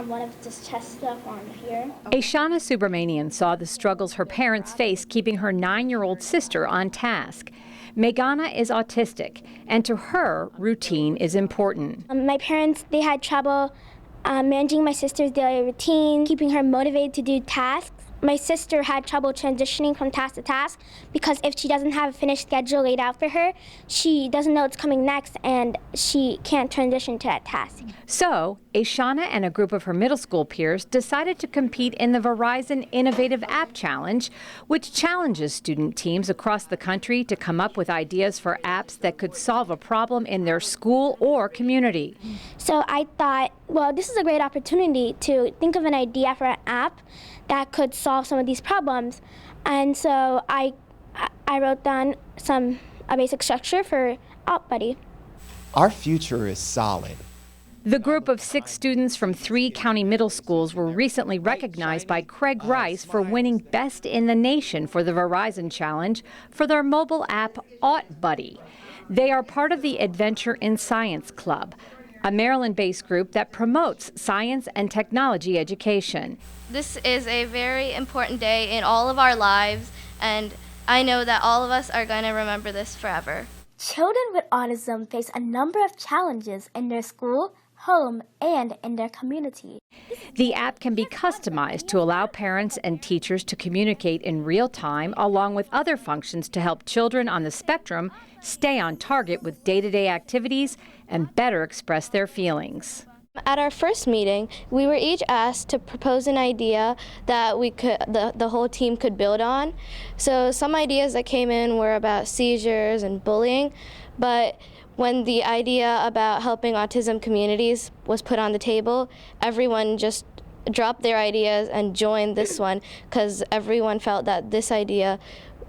One of this chest stuff on here. Aishana Subramanian saw the struggles her parents face keeping her 9-year-old sister on task. Meghana is autistic, and to her, routine is important. My parents, they had trouble managing my sister's daily routine, keeping her motivated to do tasks. My sister had trouble transitioning from task to task because if she doesn't have a finished schedule laid out for her, she doesn't know what's coming next and she can't transition to that task. So, Aishana and a group of her middle school peers decided to compete in the Verizon Innovative App Challenge, which challenges student teams across the country to come up with ideas for apps that could solve a problem in their school or community. So I thought, well, this is a great opportunity to think of an idea for an app that could solve some of these problems. And so I wrote down a basic structure for AutBuddy. Our future is solid. The group of 6 students from 3 county middle schools were recently recognized by Craig Rice for winning Best in the Nation for the Verizon Challenge for their mobile app AutBuddy. They are part of the Adventure in Science Club, a Maryland-based group that promotes science and technology education. This is a very important day in all of our lives, and I know that all of us are going to remember this forever. Children with autism face a number of challenges in their school, home, and in their community. The app can be customized to allow parents and teachers to communicate in real time, along with other functions to help children on the spectrum stay on target with day-to-day activities and better express their feelings. At our first meeting, we were each asked to propose an idea that the whole team could build on. So some ideas that came in were about seizures and bullying, but when the idea about helping autism communities was put on the table, everyone just dropped their ideas and joined this one because everyone felt that this idea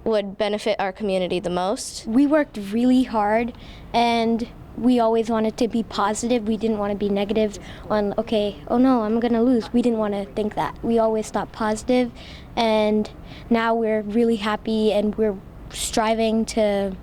would benefit our community the most. We worked really hard and we always wanted to be positive. We didn't want to be negative on, okay, oh no, I'm gonna lose. We didn't want to think that. We always thought positive, and now we're really happy and we're striving to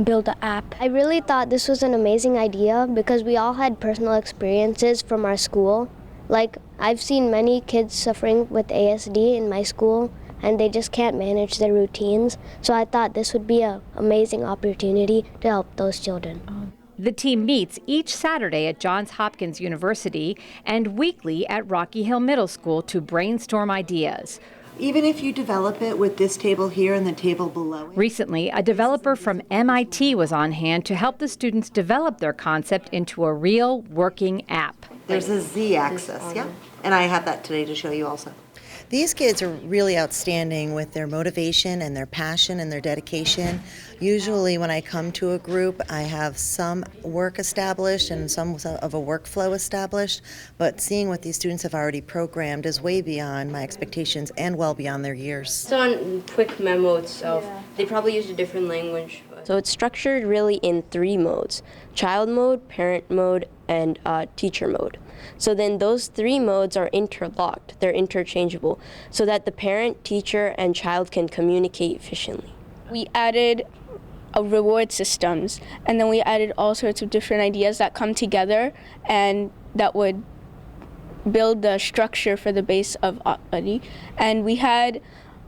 build the app. I really thought this was an amazing idea because we all had personal experiences from our school. Like, I've seen many kids suffering with ASD in my school and they just can't manage their routines. So I thought this would be an amazing opportunity to help those children. The team meets each Saturday at Johns Hopkins University and weekly at Rocky Hill Middle School to brainstorm ideas. Even if you develop it with this table here and the table below it. Recently, a developer from MIT was on hand to help the students develop their concept into a real working app. There's a Z-axis, yeah? And I have that today to show you also. These kids are really outstanding with their motivation and their passion and their dedication. Usually when I come to a group, I have some work established and some of a workflow established, but seeing what these students have already programmed is way beyond my expectations and well beyond their years. So on quick memo itself, they probably used a different language. So it's structured really in 3 modes: child mode, parent mode, and teacher mode. So then those 3 modes are interlocked, they're interchangeable, so that the parent, teacher, and child can communicate efficiently. We added reward systems, and then we added all sorts of different ideas that come together and that would build the structure for the base of AutBuddy. And we had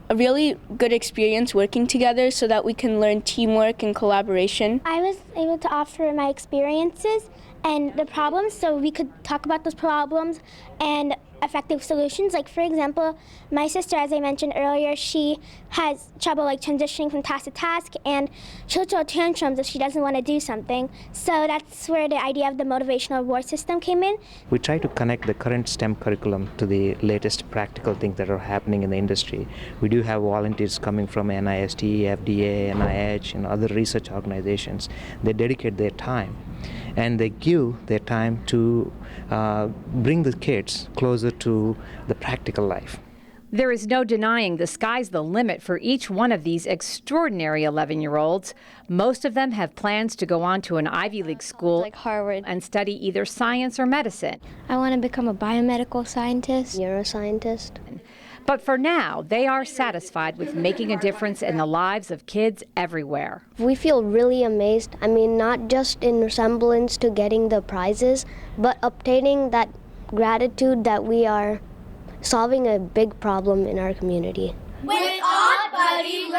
a really good experience working together so that we can learn teamwork and collaboration. I was able to offer my experiences and the problems so we could talk about those problems and effective solutions. Like, for example, my sister, as I mentioned earlier, she has trouble like transitioning from task to task, and she'll throw tantrums if she doesn't want to do something. So that's where the idea of the motivational reward system came in. We try to connect the current STEM curriculum to the latest practical things that are happening in the industry. We do have volunteers coming from NIST, FDA, NIH, and other research organizations. They dedicate their time, and they give their time to bring the kids closer to the practical life. There is no denying the sky's the limit for each one of these extraordinary 11-year-olds. Most of them have plans to go on to an Ivy League school Like Harvard. and study either science or medicine. I want to become a biomedical scientist. Neuroscientist. But for now, they are satisfied with making a difference in the lives of kids everywhere. We feel really amazed. I mean, not just in resemblance to getting the prizes, but obtaining that gratitude that we are solving a big problem in our community. With AutBuddy,